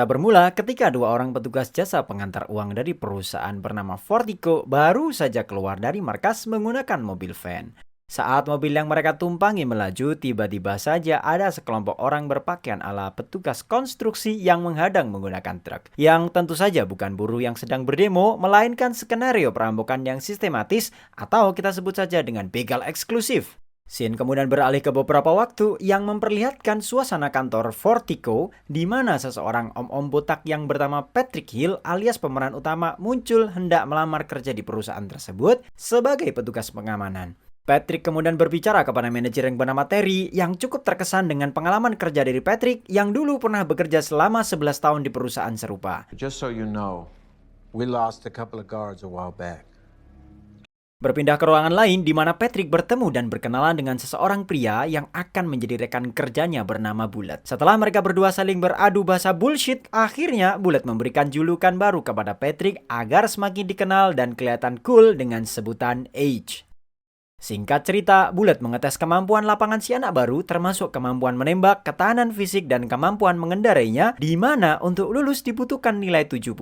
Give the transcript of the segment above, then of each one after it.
Cerita bermula ketika dua orang petugas jasa pengantar uang dari perusahaan bernama Fortico baru saja keluar dari markas menggunakan mobil van. Saat mobil yang mereka tumpangi melaju, tiba-tiba saja ada sekelompok orang berpakaian ala petugas konstruksi yang menghadang menggunakan truk. Yang tentu saja bukan buruh yang sedang berdemo, melainkan skenario perampokan yang sistematis atau kita sebut saja dengan begal eksklusif. Scene kemudian beralih ke beberapa waktu yang memperlihatkan suasana kantor Fortico di mana seseorang om-om botak yang bernama Patrick Hill alias pemeran utama muncul hendak melamar kerja di perusahaan tersebut sebagai petugas pengamanan. Patrick kemudian berbicara kepada manajer yang bernama Terry yang cukup terkesan dengan pengalaman kerja dari Patrick yang dulu pernah bekerja selama 11 tahun di perusahaan serupa. Just so you know, we lost a couple of guards a while back. Berpindah ke ruangan lain di mana Patrick bertemu dan berkenalan dengan seseorang pria yang akan menjadi rekan kerjanya bernama Bullet. Setelah mereka berdua saling beradu bahasa bullshit, akhirnya Bullet memberikan julukan baru kepada Patrick agar semakin dikenal dan kelihatan cool dengan sebutan H. Singkat cerita, Bullet mengetes kemampuan lapangan si anak baru termasuk kemampuan menembak, ketahanan fisik, dan kemampuan mengendarainya di mana untuk lulus dibutuhkan nilai 70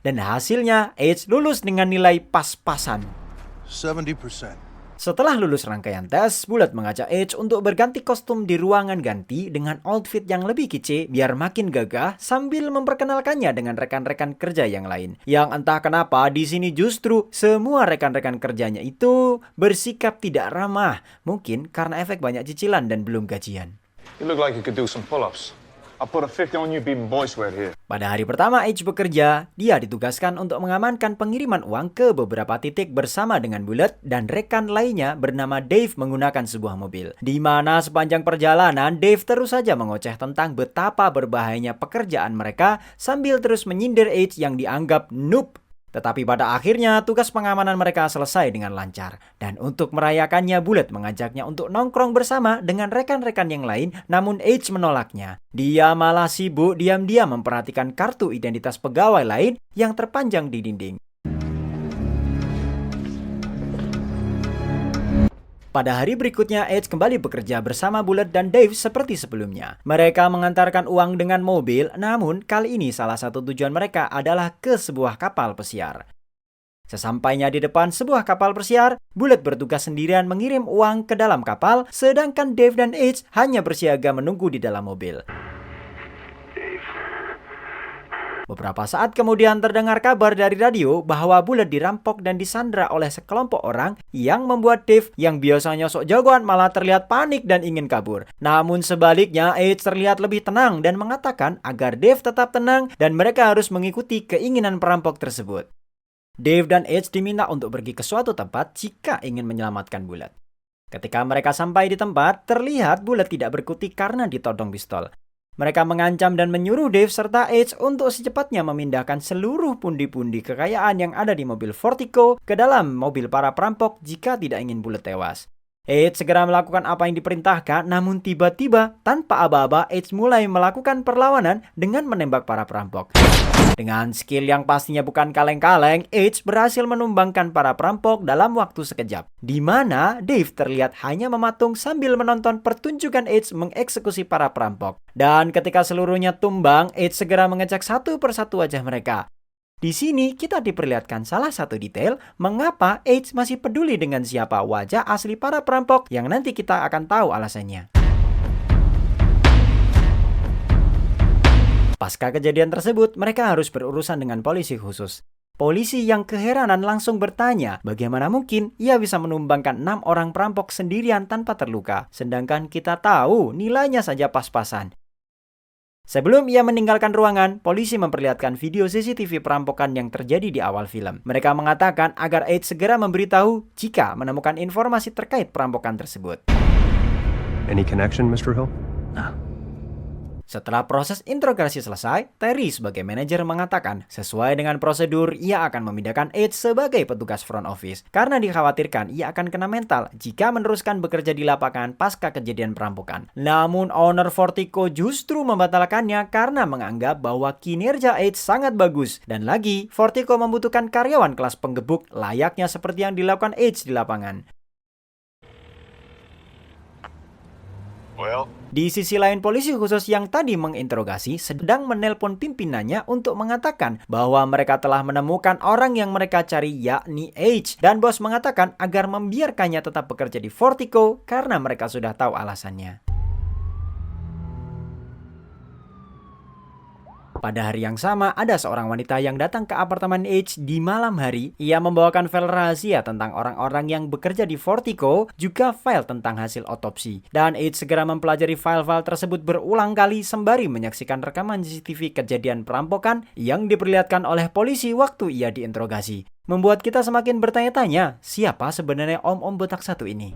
dan hasilnya H lulus dengan nilai pas-pasan. 70%. Setelah lulus rangkaian tes, Bullet mengajak H untuk berganti kostum di ruangan ganti dengan outfit yang lebih kece biar makin gagah sambil memperkenalkannya dengan rekan-rekan kerja yang lain. Yang entah kenapa di sini justru semua rekan-rekan kerjanya itu bersikap tidak ramah. Mungkin karena efek banyak cicilan dan belum gajian. You look like you could do some pull-ups. I'll put a 50 on you being boy sweat here. Pada hari pertama H bekerja, dia ditugaskan untuk mengamankan pengiriman uang ke beberapa titik bersama dengan Bullet dan rekan lainnya bernama Dave menggunakan sebuah mobil. Di mana sepanjang perjalanan, Dave terus saja mengoceh tentang betapa berbahayanya pekerjaan mereka sambil terus menyindir H yang dianggap noob. Tetapi pada akhirnya tugas pengamanan mereka selesai dengan lancar. Dan untuk merayakannya, Bullet mengajaknya untuk nongkrong bersama dengan rekan-rekan yang lain, namun H menolaknya. Dia malah sibuk diam-diam memperhatikan kartu identitas pegawai lain yang terpanjang di dinding. Pada hari berikutnya, Edge kembali bekerja bersama Bullet dan Dave seperti sebelumnya. Mereka mengantarkan uang dengan mobil, namun kali ini salah satu tujuan mereka adalah ke sebuah kapal pesiar. Sesampainya di depan sebuah kapal pesiar, Bullet bertugas sendirian mengirim uang ke dalam kapal, sedangkan Dave dan Edge hanya bersiaga menunggu di dalam mobil. Beberapa saat kemudian terdengar kabar dari radio bahwa Bullet dirampok dan disandra oleh sekelompok orang yang membuat Dave yang biasanya sok jagoan malah terlihat panik dan ingin kabur. Namun sebaliknya, Edge terlihat lebih tenang dan mengatakan agar Dave tetap tenang dan mereka harus mengikuti keinginan perampok tersebut. Dave dan Edge diminta untuk pergi ke suatu tempat jika ingin menyelamatkan Bullet. Ketika mereka sampai di tempat, terlihat Bullet tidak berkutik karena ditodong pistol. Mereka mengancam dan menyuruh Dave serta Edge untuk secepatnya memindahkan seluruh pundi-pundi kekayaan yang ada di mobil Fortico ke dalam mobil para perampok jika tidak ingin Bullet tewas. Edge segera melakukan apa yang diperintahkan, namun tiba-tiba tanpa aba-aba Edge mulai melakukan perlawanan dengan menembak para perampok. Dengan skill yang pastinya bukan kaleng-kaleng, Edge berhasil menumbangkan para perampok dalam waktu sekejap. Di mana Dave terlihat hanya mematung sambil menonton pertunjukan Edge mengeksekusi para perampok. Dan ketika seluruhnya tumbang, Edge segera mengecek satu persatu wajah mereka. Di sini kita diperlihatkan salah satu detail mengapa Edge masih peduli dengan siapa wajah asli para perampok yang nanti kita akan tahu alasannya. Pasca kejadian tersebut, mereka harus berurusan dengan polisi khusus. Polisi yang keheranan langsung bertanya bagaimana mungkin ia bisa menumbangkan 6 orang perampok sendirian tanpa terluka, sedangkan kita tahu nilainya saja pas-pasan. Sebelum ia meninggalkan ruangan, polisi memperlihatkan video CCTV perampokan yang terjadi di awal film. Mereka mengatakan agar Edge segera memberitahu jika menemukan informasi terkait perampokan tersebut. Any connection, Mr. Hill? Setelah proses interogasi selesai, Terry sebagai manajer mengatakan sesuai dengan prosedur ia akan memindahkan Edge sebagai petugas front office karena dikhawatirkan ia akan kena mental jika meneruskan bekerja di lapangan pasca kejadian perampokan. Namun owner Fortico justru membatalkannya karena menganggap bahwa kinerja Edge sangat bagus dan lagi Fortico membutuhkan karyawan kelas penggebuk layaknya seperti yang dilakukan Edge di lapangan. Well, Di sisi lain, polisi khusus yang tadi menginterogasi sedang menelpon pimpinannya untuk mengatakan bahwa mereka telah menemukan orang yang mereka cari, yakni H. Dan bos mengatakan agar membiarkannya tetap bekerja di Vertigo karena mereka sudah tahu alasannya. Pada hari yang sama, ada seorang wanita yang datang ke apartemen H di malam hari. Ia membawakan file rahasia tentang orang-orang yang bekerja di Vertigo, juga file tentang hasil otopsi. Dan H segera mempelajari file-file tersebut berulang kali sembari menyaksikan rekaman CCTV kejadian perampokan yang diperlihatkan oleh polisi waktu ia diinterogasi. Membuat kita semakin bertanya-tanya, siapa sebenarnya om-om botak satu ini?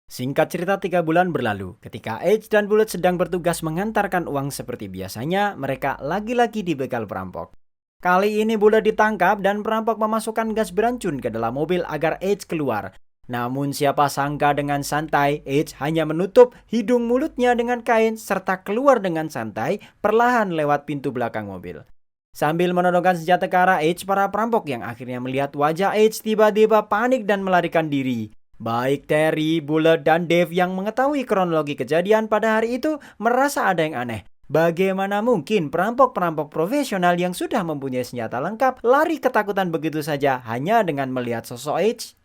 Singkat cerita, 3 bulan berlalu. Ketika H dan Bullet sedang bertugas mengantarkan uang seperti biasanya, mereka lagi-lagi dibegal perampok. Kali ini Bullet ditangkap dan perampok memasukkan gas beracun ke dalam mobil agar H keluar. Namun siapa sangka dengan santai, H hanya menutup hidung mulutnya dengan kain serta keluar dengan santai perlahan lewat pintu belakang mobil. Sambil menodongkan senjata ke arah H, para perampok yang akhirnya melihat wajah H tiba-tiba panik dan melarikan diri. Baik Terry, Bullet, dan Dave yang mengetahui kronologi kejadian pada hari itu merasa ada yang aneh. Bagaimana mungkin perampok-perampok profesional yang sudah mempunyai senjata lengkap lari ketakutan begitu saja hanya dengan melihat sosok H?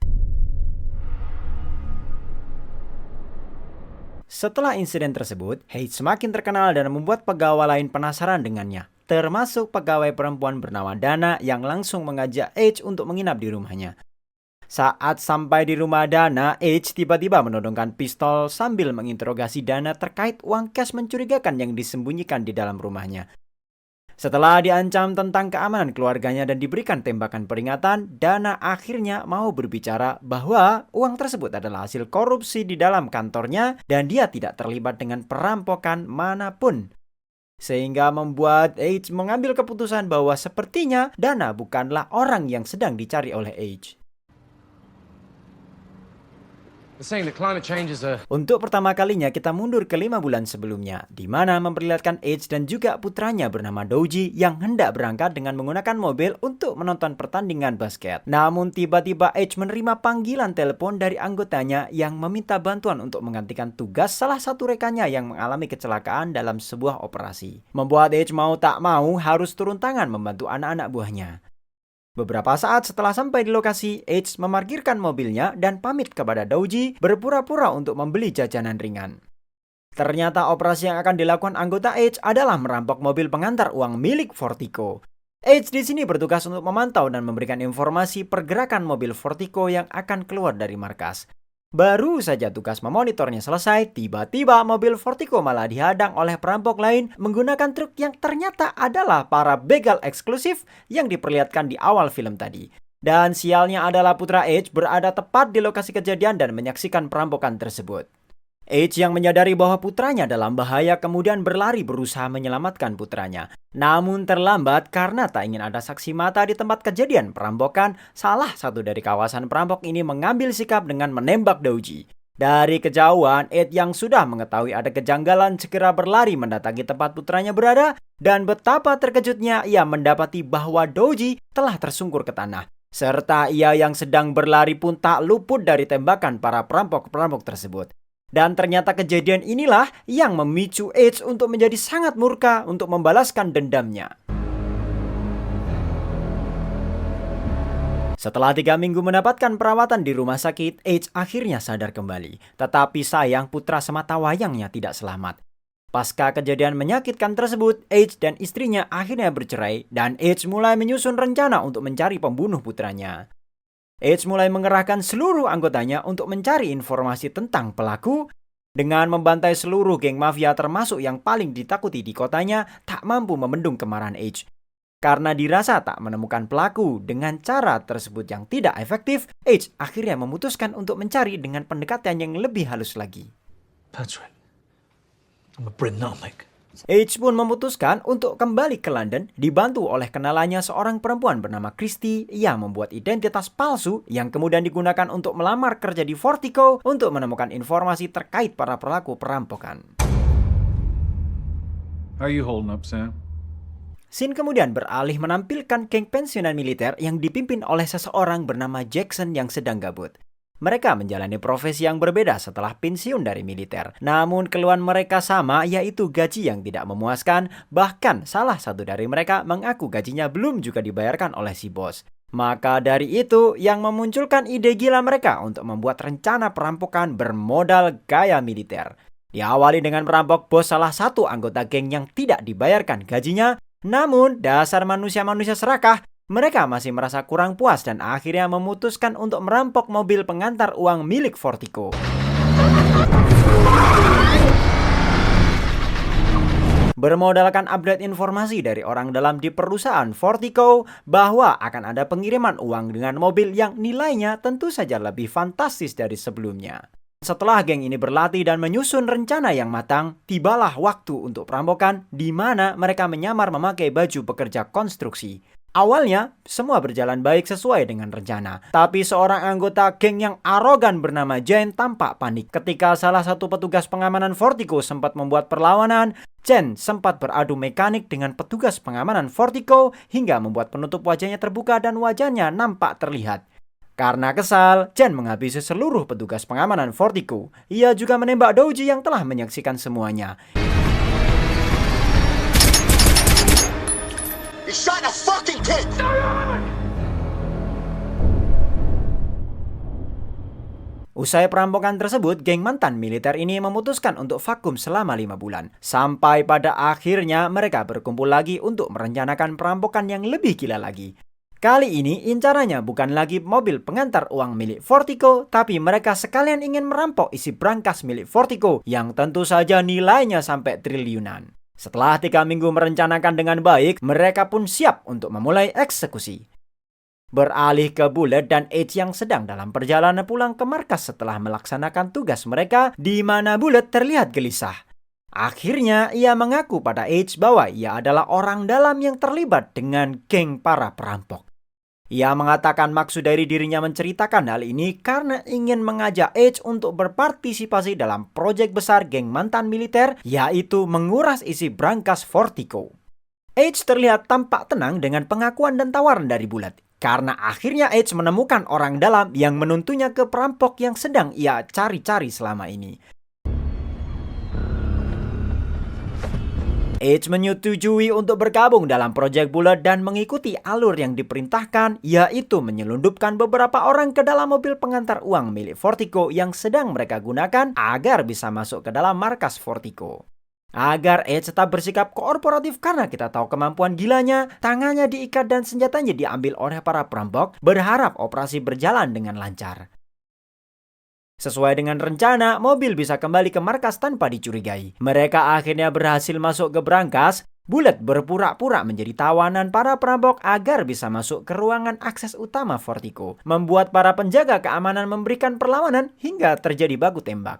Setelah insiden tersebut, H semakin terkenal dan membuat pegawai lain penasaran dengannya. Termasuk pegawai perempuan bernama Dana yang langsung mengajak H untuk menginap di rumahnya. Saat sampai di rumah Dana, H tiba-tiba menodongkan pistol sambil menginterogasi Dana terkait uang cash mencurigakan yang disembunyikan di dalam rumahnya. Setelah diancam tentang keamanan keluarganya dan diberikan tembakan peringatan, Dana akhirnya mau berbicara bahwa uang tersebut adalah hasil korupsi di dalam kantornya dan dia tidak terlibat dengan perampokan manapun. Sehingga membuat H mengambil keputusan bahwa sepertinya Dana bukanlah orang yang sedang dicari oleh H. Untuk pertama kalinya kita mundur ke 5 bulan sebelumnya, di mana memperlihatkan H dan juga putranya bernama Douji yang hendak berangkat dengan menggunakan mobil untuk menonton pertandingan basket. Namun tiba-tiba H menerima panggilan telepon dari anggotanya yang meminta bantuan untuk menggantikan tugas salah satu rekannya yang mengalami kecelakaan dalam sebuah operasi. Membuat H mau tak mau harus turun tangan membantu anak-anak buahnya. Beberapa saat setelah sampai di lokasi, H memarkirkan mobilnya dan pamit kepada Douji berpura-pura untuk membeli jajanan ringan. Ternyata operasi yang akan dilakukan anggota H adalah merampok mobil pengantar uang milik Vertigo. H di sini bertugas untuk memantau dan memberikan informasi pergerakan mobil Vertigo yang akan keluar dari markas. Baru saja tugas memonitornya selesai, tiba-tiba mobil Vertigo malah dihadang oleh perampok lain menggunakan truk yang ternyata adalah para begal eksklusif yang diperlihatkan di awal film tadi. Dan sialnya adalah putra H berada tepat di lokasi kejadian dan menyaksikan perampokan tersebut. H yang menyadari bahwa putranya dalam bahaya kemudian berlari berusaha menyelamatkan putranya. Namun terlambat karena tak ingin ada saksi mata di tempat kejadian perampokan, salah satu dari kawasan perampok ini mengambil sikap dengan menembak Douji. Dari kejauhan, H yang sudah mengetahui ada kejanggalan segera berlari mendatangi tempat putranya berada dan betapa terkejutnya ia mendapati bahwa Douji telah tersungkur ke tanah. Serta ia yang sedang berlari pun tak luput dari tembakan para perampok-perampok tersebut. Dan ternyata kejadian inilah yang memicu H untuk menjadi sangat murka untuk membalaskan dendamnya. Setelah 3 minggu mendapatkan perawatan di rumah sakit, H akhirnya sadar kembali. Tetapi sayang putra semata wayangnya tidak selamat. Pasca kejadian menyakitkan tersebut, H dan istrinya akhirnya bercerai dan H mulai menyusun rencana untuk mencari pembunuh putranya. H mulai mengerahkan seluruh anggotanya untuk mencari informasi tentang pelaku. Dengan membantai seluruh geng mafia termasuk yang paling ditakuti di kotanya, tak mampu membendung kemarahan H. Karena dirasa tak menemukan pelaku dengan cara tersebut yang tidak efektif, H akhirnya memutuskan untuk mencari dengan pendekatan yang lebih halus lagi. That's right. I'm a Britannic. H pun memutuskan untuk kembali ke London dibantu oleh kenalannya seorang perempuan bernama Christy yang membuat identitas palsu yang kemudian digunakan untuk melamar kerja di Vertigo untuk menemukan informasi terkait para pelaku perampokan. How are you holding up, Sam? Scene kemudian beralih menampilkan geng pensiunan militer yang dipimpin oleh seseorang bernama Jackson yang sedang gabut. mereka menjalani profesi yang berbeda setelah pensiun dari militer. Namun keluhan mereka sama, yaitu gaji yang tidak memuaskan. Bahkan salah satu dari mereka mengaku gajinya belum juga dibayarkan oleh si bos. Maka dari itu yang memunculkan ide gila mereka untuk membuat rencana perampokan bermodal gaya militer. Diawali dengan merampok bos salah satu anggota geng yang tidak dibayarkan gajinya. Namun dasar manusia-manusia serakah, mereka masih merasa kurang puas dan akhirnya memutuskan untuk merampok mobil pengantar uang milik Fortico. Bermodalkan update informasi dari orang dalam di perusahaan Fortico bahwa akan ada pengiriman uang dengan mobil yang nilainya tentu saja lebih fantastis dari sebelumnya. Setelah geng ini berlatih dan menyusun rencana yang matang, tibalah waktu untuk perampokan di mana mereka menyamar memakai baju pekerja konstruksi. Awalnya, semua berjalan baik sesuai dengan rencana. Tapi seorang anggota geng yang arogan bernama Jane tampak panik ketika salah satu petugas pengamanan Fortico sempat membuat perlawanan. Jane sempat beradu mekanik dengan petugas pengamanan Fortico hingga membuat penutup wajahnya terbuka dan wajahnya nampak terlihat. Karena kesal, Jane menghabisi seluruh petugas pengamanan Fortico. Ia juga menembak Douji yang telah menyaksikan semuanya. Usai perampokan tersebut, geng mantan militer ini memutuskan untuk vakum selama 5 bulan. Sampai pada akhirnya mereka berkumpul lagi untuk merencanakan perampokan yang lebih gila lagi. Kali ini incarannya bukan lagi mobil pengantar uang milik Fortico, tapi mereka sekalian ingin merampok isi brankas milik Fortico yang tentu saja nilainya sampai triliunan. Setelah 3 minggu merencanakan dengan baik, mereka pun siap untuk memulai eksekusi. Beralih ke Bullet dan Edge yang sedang dalam perjalanan pulang ke markas setelah melaksanakan tugas mereka, di mana Bullet terlihat gelisah. Akhirnya ia mengaku pada Edge bahwa ia adalah orang dalam yang terlibat dengan geng para perampok. Ia mengatakan maksud dari dirinya menceritakan hal ini karena ingin mengajak Edge untuk berpartisipasi dalam proyek besar geng mantan militer, yaitu menguras isi brankas Fortico. Edge terlihat tampak tenang dengan pengakuan dan tawaran dari Bullet, karena akhirnya Edge menemukan orang dalam yang menuntunnya ke perampok yang sedang ia cari-cari selama ini. Edge menyetujui untuk bergabung dalam proyek Bullet dan mengikuti alur yang diperintahkan, yaitu menyelundupkan beberapa orang ke dalam mobil pengantar uang milik Fortico yang sedang mereka gunakan agar bisa masuk ke dalam markas Fortico. Agar Edge tetap bersikap kooperatif karena kita tahu kemampuan gilanya, tangannya diikat dan senjatanya diambil oleh para perampok, berharap operasi berjalan dengan lancar. Sesuai dengan rencana, mobil bisa kembali ke markas tanpa dicurigai. Mereka akhirnya berhasil masuk ke brankas. Bullet berpura-pura menjadi tawanan para perampok agar bisa masuk ke ruangan akses utama Fortico, membuat para penjaga keamanan memberikan perlawanan hingga terjadi baku tembak.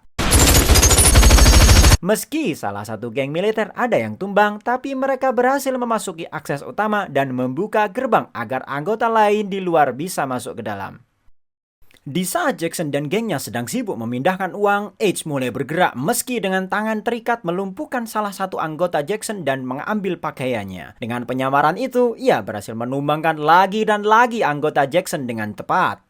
Meski salah satu geng militer ada yang tumbang, tapi mereka berhasil memasuki akses utama dan membuka gerbang agar anggota lain di luar bisa masuk ke dalam. Di saat Jackson dan gengnya sedang sibuk memindahkan uang, Edge mulai bergerak meski dengan tangan terikat melumpuhkan salah satu anggota Jackson dan mengambil pakaiannya. Dengan penyamaran itu, ia berhasil menumbangkan lagi dan lagi anggota Jackson dengan tepat.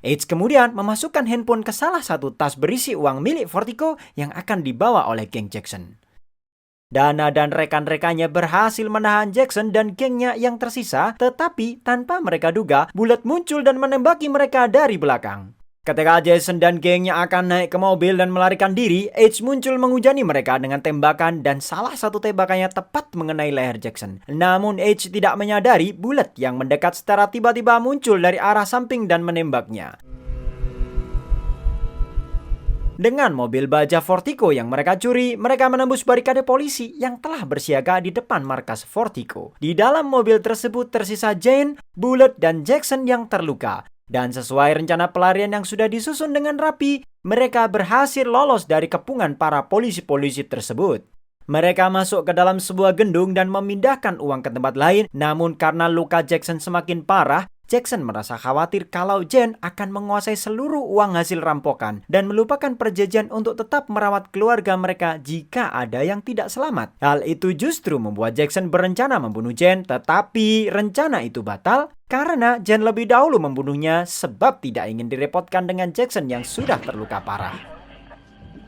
Edge kemudian memasukkan handphone ke salah satu tas berisi uang milik Fortico yang akan dibawa oleh geng Jackson. Dana dan rekan-rekannya berhasil menahan Jackson dan gengnya yang tersisa, tetapi tanpa mereka duga, Bullet muncul dan menembaki mereka dari belakang. Ketika Jason dan gengnya akan naik ke mobil dan melarikan diri, Edge muncul menghujani mereka dengan tembakan dan salah satu tembakannya tepat mengenai leher Jackson. Namun Edge tidak menyadari Bullet yang mendekat secara tiba-tiba muncul dari arah samping dan menembaknya. Dengan mobil baja Fortico yang mereka curi, mereka menembus barikade polisi yang telah bersiaga di depan markas Fortico. Di dalam mobil tersebut tersisa Jane, Bullet, dan Jackson yang terluka. Dan sesuai rencana pelarian yang sudah disusun dengan rapi, mereka berhasil lolos dari kepungan para polisi-polisi tersebut. Mereka masuk ke dalam sebuah gendung dan memindahkan uang ke tempat lain, namun karena luka Jackson semakin parah, Jackson merasa khawatir kalau Jen akan menguasai seluruh uang hasil rampokan dan melupakan perjanjian untuk tetap merawat keluarga mereka jika ada yang tidak selamat. Hal itu justru membuat Jackson berencana membunuh Jen, tetapi rencana itu batal karena Jen lebih dahulu membunuhnya sebab tidak ingin direpotkan dengan Jackson yang sudah terluka parah.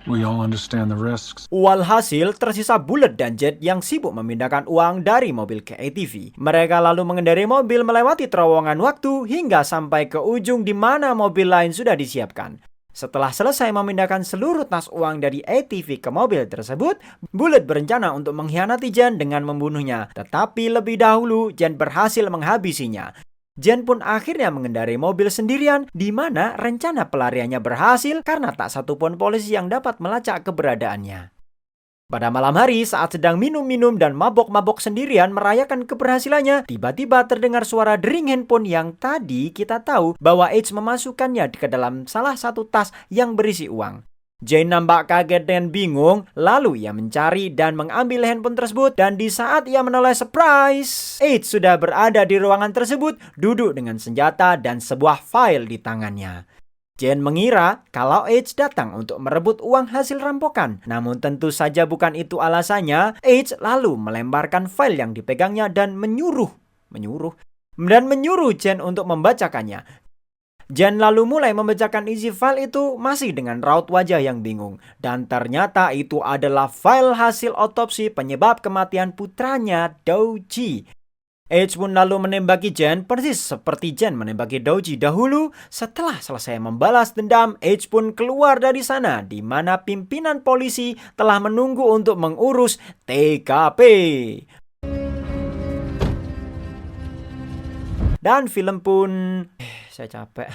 We all understand the risks. Walhasil tersisa Bullet dan Jet yang sibuk memindahkan uang dari mobil ke ATV. Mereka lalu mengendarai mobil melewati terowongan waktu hingga sampai ke ujung di mana mobil lain sudah disiapkan. Setelah selesai memindahkan seluruh tas uang dari ATV ke mobil tersebut, Bullet berencana untuk mengkhianati Jen dengan membunuhnya. Tetapi lebih dahulu Jen berhasil menghabisinya. Jen pun akhirnya mengendarai mobil sendirian di mana rencana pelariannya berhasil karena tak satupun polisi yang dapat melacak keberadaannya. Pada malam hari saat sedang minum-minum dan mabok-mabok sendirian merayakan keberhasilannya, tiba-tiba terdengar suara dering handphone yang tadi kita tahu bahwa H memasukkannya ke dalam salah satu tas yang berisi uang. Jane nampak kaget dan bingung, lalu ia mencari dan mengambil handphone tersebut dan di saat ia menoleh surprise, H sudah berada di ruangan tersebut, duduk dengan senjata dan sebuah file di tangannya. Jane mengira kalau H datang untuk merebut uang hasil rampokan, namun tentu saja bukan itu alasannya. H lalu melemparkan file yang dipegangnya dan menyuruh Jane untuk membacakannya. Jen lalu mulai membacakan isi file itu masih dengan raut wajah yang bingung. Dan ternyata itu adalah file hasil otopsi penyebab kematian putranya, Doji. H pun lalu menembaki Jen persis seperti Jen menembaki Doji dahulu. Setelah selesai membalas dendam, H pun keluar dari sana di mana pimpinan polisi telah menunggu untuk mengurus TKP. Dan film pun... saya capek.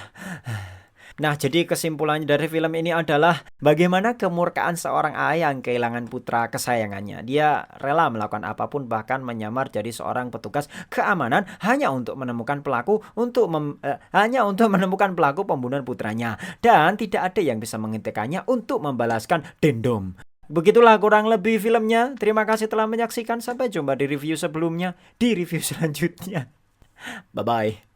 Nah, jadi kesimpulannya dari film ini adalah bagaimana kemurkaan seorang ayah yang kehilangan putra kesayangannya. Dia rela melakukan apapun, bahkan menyamar jadi seorang petugas keamanan hanya untuk menemukan pelaku menemukan pelaku pembunuhan putranya. Dan tidak ada yang bisa menghentikannya untuk membalaskan dendam. Begitulah kurang lebih filmnya. Terima kasih telah menyaksikan. Sampai jumpa di review sebelumnya, di review selanjutnya. Bye-bye.